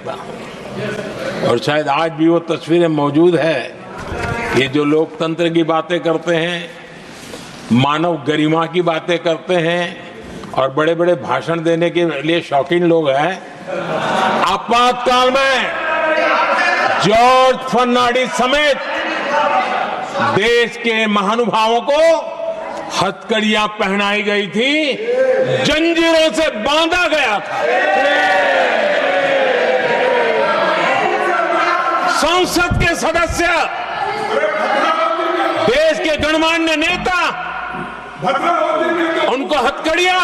सकता और शायद आज भी वो तस्वीरें मौजूद है। ये जो लोकतंत्र की बातें करते हैं, मानव गरिमा की बातें करते हैं और बड़े बड़े भाषण देने के लिए शौकीन लोग हैं, आपातकाल में जॉर्ज फर्नांडिस समेत देश के महानुभावों को हथकड़ियां पहनाई गई थी, जंजीरों से बांधा गया था। संसद के सदस्य, देश के गणमान्य नेता, उनको हथकड़ियां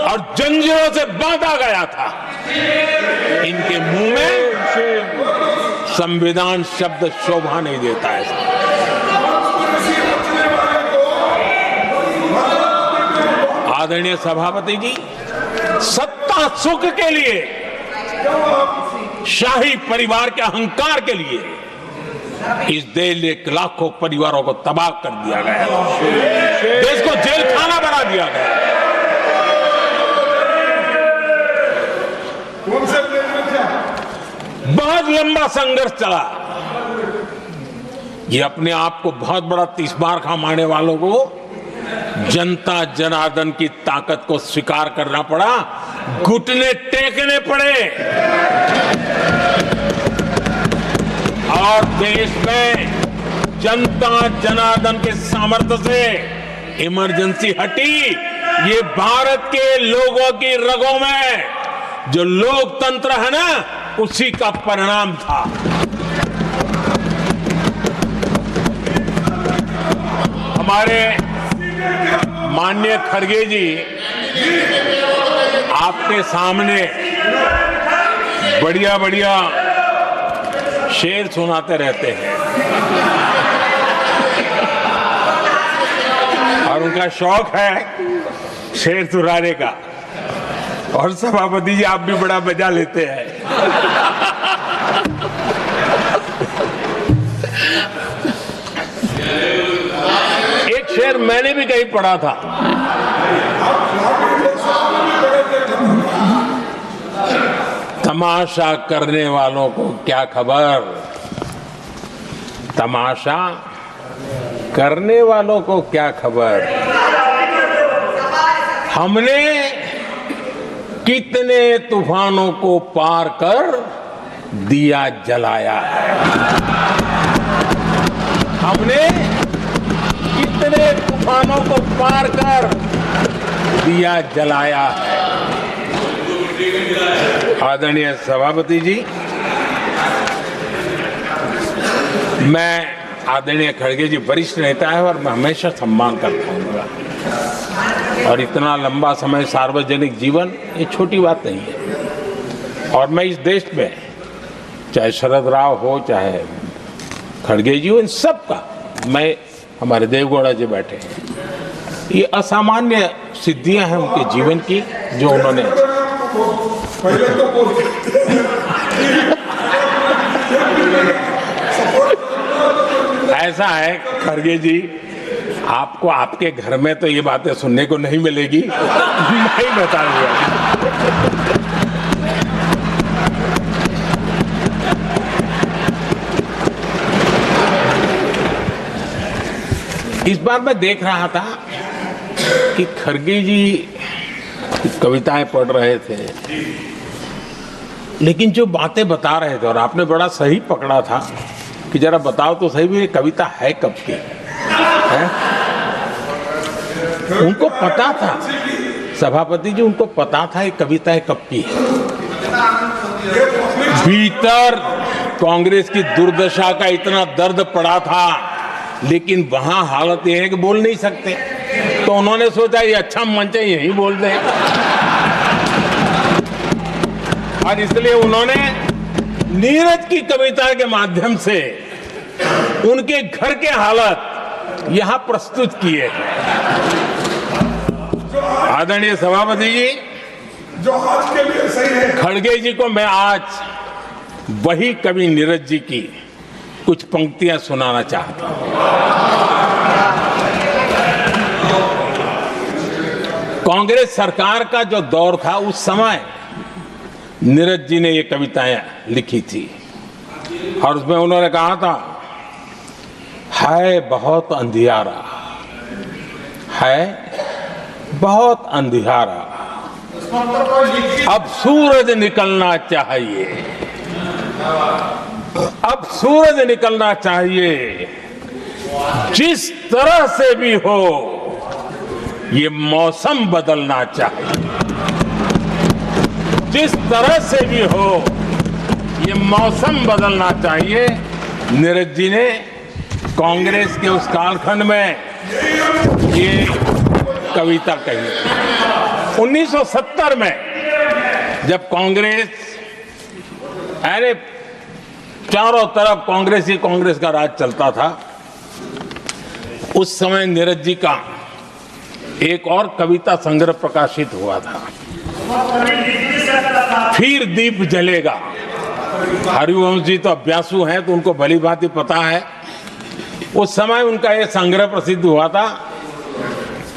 और जंजीरों से बांधा गया था। इनके मुंह में संविधान शब्द शोभा नहीं देता है। आदरणीय सभापति जी, सत्ता सुख के लिए, शाही परिवार के अहंकार के लिए इस देश के लाखों परिवारों को तबाह कर दिया गया, देश को जेल खाना बना दिया गया। बहुत लंबा संघर्ष चला। ये अपने आप को बहुत बड़ा तीसमार मारने वालों को जनता जनार्दन की ताकत को स्वीकार करना पड़ा, घुटने टेकने पड़े और देश में जनता जनार्दन के सामर्थ्य से इमरजेंसी हटी। ये भारत के लोगों की रगों में जो लोकतंत्र है ना, उसी का परिणाम था। हमारे माननीय खड़गे जी आपके सामने बढ़िया बढ़िया शेर सुनाते रहते हैं और उनका शौक है शेर सुनाने का। और सभापति जी, आप भी बड़ा मजा लेते हैं। एक शेर मैंने भी कहीं पढ़ा था, तमाशा करने वालों को क्या खबर, तमाशा करने वालों को क्या खबर, हमने कितने तूफानों को पार कर दिया जलाया है, हमने कितने तूफानों को पार कर दिया जलाया है। आदरणीय सभापति जी, मैं आदरणीय खड़गे जी वरिष्ठ नेता है और मैं हमेशा सम्मान करता हूँ और इतना लंबा समय सार्वजनिक जीवन ये छोटी बात नहीं है। और मैं इस देश में चाहे शरद राव हो चाहे खड़गे जी हो, इन सब का, मैं हमारे देवगौड़ा जी बैठे हैं, ये असामान्य सिद्धियां हैं उनके जीवन की जो उन्होंने ऐसा है खड़गे जी, आपको आपके घर में तो ये बातें सुनने को नहीं मिलेगी, नहीं बताऊंगा। इस बार मैं देख रहा था कि खड़गे जी कविताएं पढ़ रहे थे, लेकिन जो बातें बता रहे थे, और आपने बड़ा सही पकड़ा था कि जरा बताओ तो सही भी ये कविता है कब की है? उनको पता था, सभापति जी, उनको पता था ये कविता कब की है। भीतर कांग्रेस की दुर्दशा का इतना दर्द पड़ा था, लेकिन वहां हालत यह है कि बोल नहीं सकते, तो उन्होंने सोचा ये अच्छा मंच है, यही बोल दें। और इसलिए उन्होंने नीरज की कविता के माध्यम से उनके घर के हालात यहां प्रस्तुत किए। आदरणीय सभापति जी, जो आज के लिए सही है, खड़गे जी को मैं आज वही कवि नीरज जी की कुछ पंक्तियां सुनाना चाहता हूं। कांग्रेस सरकार का जो दौर था, उस समय नीरज जी ने ये कविताएं लिखी थी और उसमें उन्होंने कहा था, है बहुत अंधियारा, है बहुत अंधियारा, अब सूरज निकलना चाहिए, अब सूरज निकलना चाहिए, जिस तरह से भी हो ये मौसम बदलना चाहिए, जिस तरह से भी हो ये मौसम बदलना चाहिए। नीरज जी ने कांग्रेस के उस कालखंड में ये कविता कही। 1970 में जब कांग्रेस, अरे चारों तरफ कांग्रेस का राज चलता था, उस समय नीरज जी का एक और कविता संग्रह प्रकाशित हुआ था, फिर दीप जलेगा। हरिवंश जी तो अभ्यासु हैं तो उनको भली भांति पता है। उस समय उनका यह संग्रह प्रसिद्ध हुआ था,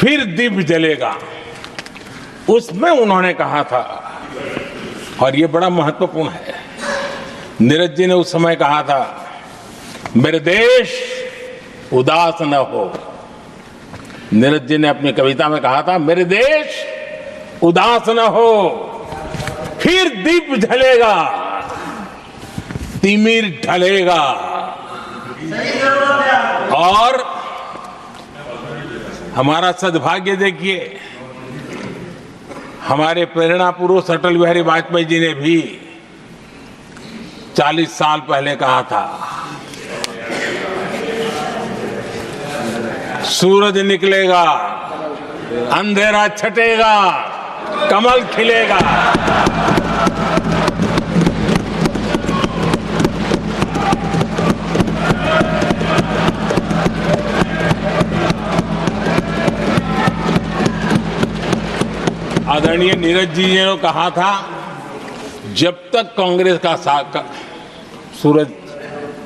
फिर दीप जलेगा। उसमें उन्होंने कहा था, और ये बड़ा महत्वपूर्ण है, नीरज जी ने उस समय कहा था, मेरे देश उदास न हो। नीरज जी ने अपनी कविता में कहा था, मेरे देश उदास न हो, फिर दीप जलेगा, तिमिर ढलेगा। और हमारा सद्भाग्य देखिए, हमारे प्रेरणा पुरुष अटल बिहारी वाजपेयी जी ने भी 40 साल पहले कहा था, सूरज निकलेगा, अंधेरा छटेगा, कमल खिलेगा। आदरणीय नीरज जी ने कहा था, जब तक कांग्रेस का सूरज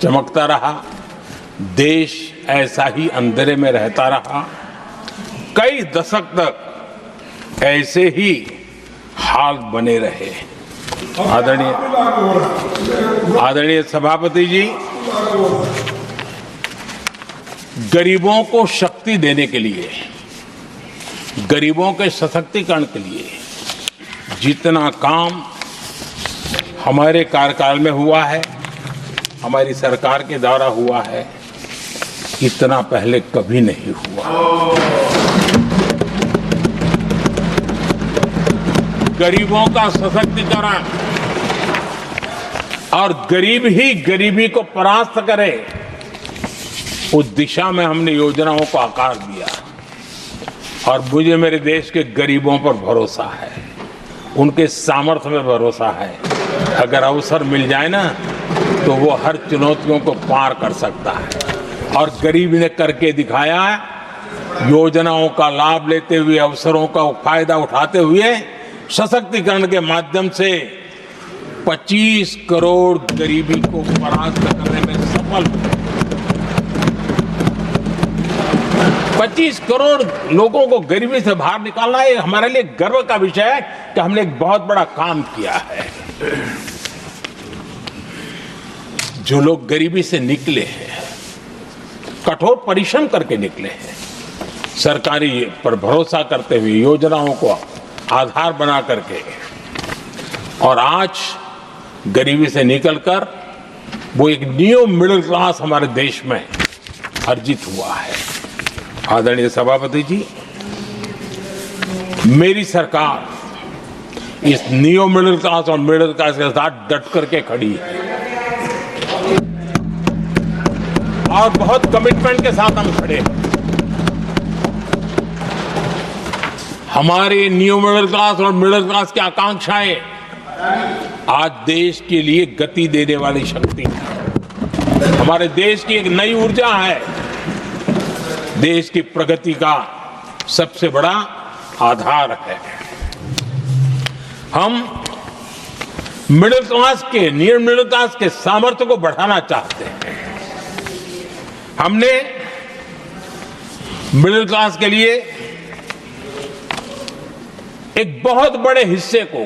चमकता रहा, देश ऐसा ही अंधेरे में रहता रहा। कई दशक तक ऐसे ही हाल बने रहे। आदरणीय सभापति जी, गरीबों को शक्ति देने के लिए, गरीबों के सशक्तिकरण के लिए जितना काम हमारे कार्यकाल में हुआ है, हमारी सरकार के द्वारा हुआ है, इतना पहले कभी नहीं हुआ। गरीबों का सशक्तिकरण और गरीब ही गरीबी को परास्त करे, उस दिशा में हमने योजनाओं को आकार दिया। और मुझे मेरे देश के गरीबों पर भरोसा है, उनके सामर्थ्य में भरोसा है। अगर अवसर मिल जाए ना, तो वो हर चुनौतियों को पार कर सकता है। और गरीब ने करके दिखाया, योजनाओं का लाभ लेते हुए, अवसरों का फायदा उठाते हुए, सशक्तिकरण के माध्यम से 25 करोड़ गरीबी को परास्त करने में सफल। 25 करोड़ लोगों को गरीबी से बाहर निकालना, ये हमारे लिए गर्व का विषय है कि हमने एक बहुत बड़ा काम किया है। जो लोग गरीबी से निकले हैं, कठोर परिश्रम करके निकले हैं, सरकारी पर भरोसा करते हुए, योजनाओं को आधार बना करके, और आज गरीबी से निकलकर वो एक न्यू मिडिल क्लास हमारे देश में अर्जित हुआ है। आदरणीय सभापति जी, मेरी सरकार इस न्यू मिडिल क्लास और मिडिल क्लास के साथ डट करके खड़ी है और बहुत कमिटमेंट के साथ हम खड़े हैं। हमारे न्यू मिडिल क्लास और मिडिल क्लास की आकांक्षाएं आज देश के लिए गति देने वाली शक्ति है। हमारे देश की एक नई ऊर्जा है, देश की प्रगति का सबसे बड़ा आधार है। हम मिडिल क्लास के, नियर मिडिल क्लास के सामर्थ्य को बढ़ाना चाहते हैं। हमने मिडिल क्लास के लिए एक बहुत बड़े हिस्से को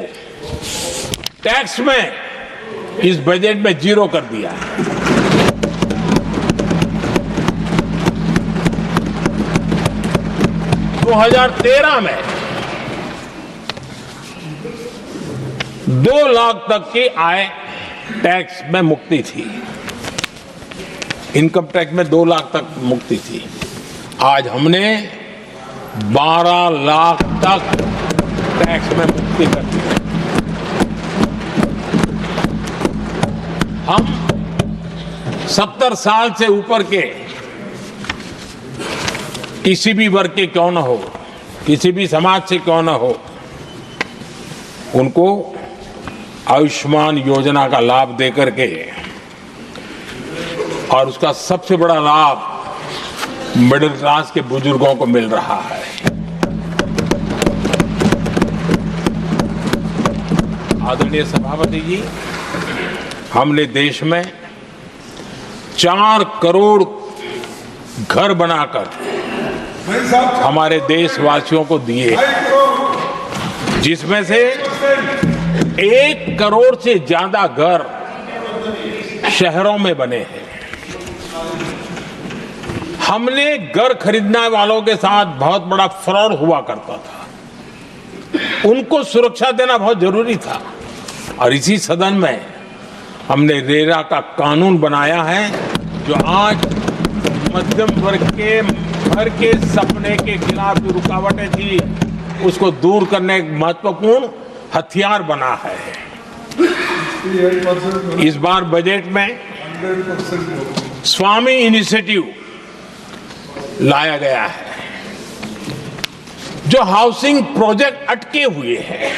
टैक्स में इस बजट में जीरो कर दिया है। 2013 में 2 लाख तक की आय टैक्स में मुक्ति थी, इनकम टैक्स में 2 लाख तक मुक्ति थी। आज हमने 12 लाख तक टैक्स में मुक्ति कर दी। हम 70 साल से ऊपर के किसी भी वर्ग के क्यों न हो, किसी भी समाज से क्यों न हो, उनको आयुष्मान योजना का लाभ देकर के, और उसका सबसे बड़ा लाभ मिडिल क्लास के बुजुर्गों को मिल रहा है। आदरणीय सभापति जी, हमने देश में 4 करोड़ घर बनाकर हमारे देशवासियों को दिए, जिसमें से 1 करोड़ से ज्यादा घर शहरों में बने हैं। हमने घर खरीदने वालों के साथ बहुत बड़ा फ्रॉड हुआ करता था, उनको सुरक्षा देना बहुत जरूरी था, और इसी सदन में हमने रेरा का कानून बनाया है, जो आज मध्यम वर्ग के घर के सपने के खिलाफ जो रुकावटें थी उसको दूर करने एक महत्वपूर्ण हथियार बना है। इस बार बजट में स्वामी इनिशिएटिव लाया गया है, जो हाउसिंग प्रोजेक्ट अटके हुए हैं,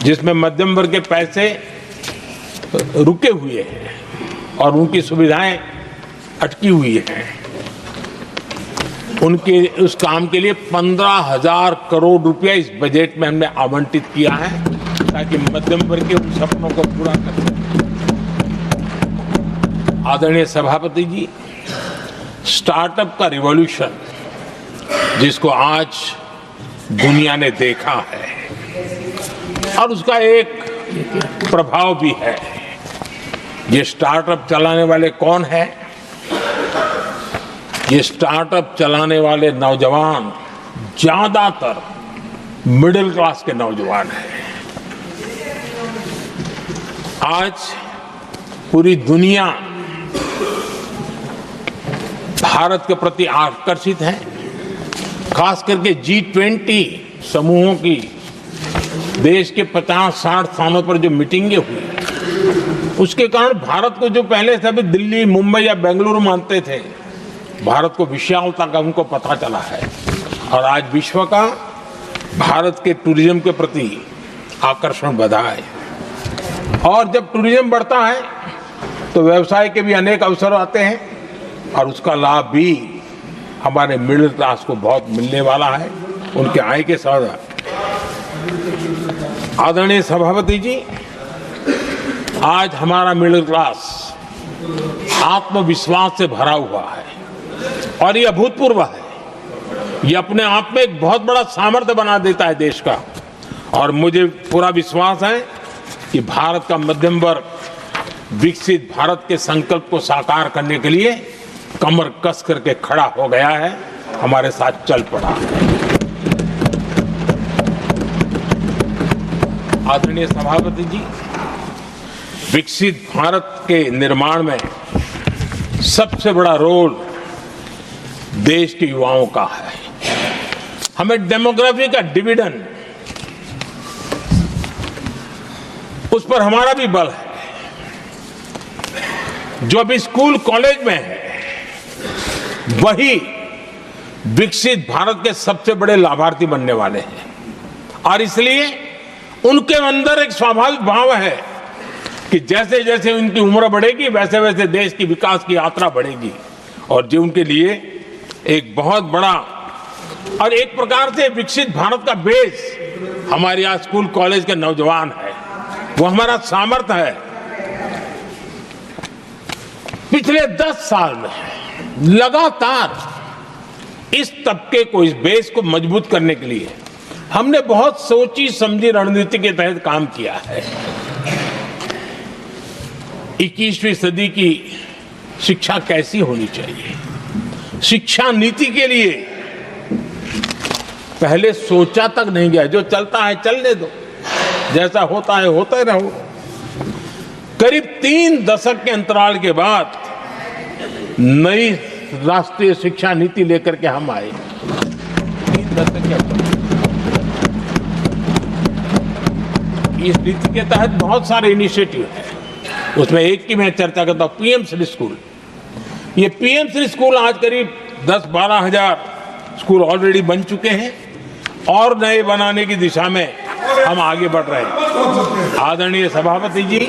जिसमें मध्यम वर्ग के पैसे रुके हुए हैं और उनकी सुविधाएं अटकी हुई हैं, उनके उस काम के लिए 15,000 करोड़ रुपया इस बजट में हमने आवंटित किया है, ताकि मध्यम वर्ग के उन सपनों को पूरा कर सकें। आदरणीय सभापति जी, स्टार्टअप का रिवॉल्यूशन जिसको आज दुनिया ने देखा है, और उसका एक प्रभाव भी है। ये स्टार्टअप चलाने वाले कौन है? ये स्टार्टअप चलाने वाले नौजवान ज्यादातर मिडिल क्लास के नौजवान हैं। आज पूरी दुनिया भारत के प्रति आकर्षित है, खास करके G20 समूहों की देश के 50-60 स्थानों पर जो मीटिंगें हुई, उसके कारण भारत को जो पहले सभी दिल्ली, मुंबई या बेंगलुरु मानते थे, भारत को विशालता का उनको पता चला है, और आज विश्व का भारत के टूरिज्म के प्रति आकर्षण बढ़ा है। और जब टूरिज्म बढ़ता है तो व्यवसाय के भी अनेक अवसर आते हैं, और उसका लाभ भी हमारे मिडिल क्लास को बहुत मिलने वाला है, उनके आय के साथ। आदरणीय सभापति जी, आज हमारा मिडिल क्लास आत्मविश्वास से भरा हुआ है, और ये अभूतपूर्व है। ये अपने आप में एक बहुत बड़ा सामर्थ्य बना देता है देश का, और मुझे पूरा विश्वास है कि भारत का मध्यम वर्ग विकसित भारत के संकल्प को साकार करने के लिए कमर कस करके खड़ा हो गया है, हमारे साथ चल पड़ा है। आदरणीय सभापति जी, विकसित भारत के निर्माण में सबसे बड़ा रोल देश के युवाओं का है। हमें डेमोग्राफी का डिविडेंड, उस पर हमारा भी बल है। जो अभी स्कूल कॉलेज में है, वही विकसित भारत के सबसे बड़े लाभार्थी बनने वाले हैं, और इसलिए उनके अंदर एक स्वाभाविक भाव है कि जैसे जैसे उनकी उम्र बढ़ेगी, वैसे वैसे देश की विकास की यात्रा बढ़ेगी, और जो उनके लिए एक बहुत बड़ा और एक प्रकार से विकसित भारत का बेस हमारे यहाँ स्कूल कॉलेज के नौजवान है, वो हमारा सामर्थ्य है। पिछले 10 साल में लगातार इस तबके को, इस बेस को मजबूत करने के लिए हमने बहुत सोची समझी रणनीति के तहत काम किया है। 21वीं सदी की शिक्षा कैसी होनी चाहिए। शिक्षा नीति के लिए पहले सोचा तक नहीं गया, जो चलता है चलने दो, जैसा होता है होते रहो। करीब 3 दशक के अंतराल के बाद नई राष्ट्रीय शिक्षा नीति लेकर के हम आए। 3 दशक के अंतराल। इस नीति के तहत बहुत सारे इनिशिएटिव हैं, उसमें एक की मैं चर्चा करता हूं, पीएम श्री स्कूल। ये पीएम श्री स्कूल आज करीब 10-12 हजार स्कूल ऑलरेडी बन चुके हैं और नए बनाने की दिशा में हम आगे बढ़ रहे हैं। आदरणीय सभापति जी,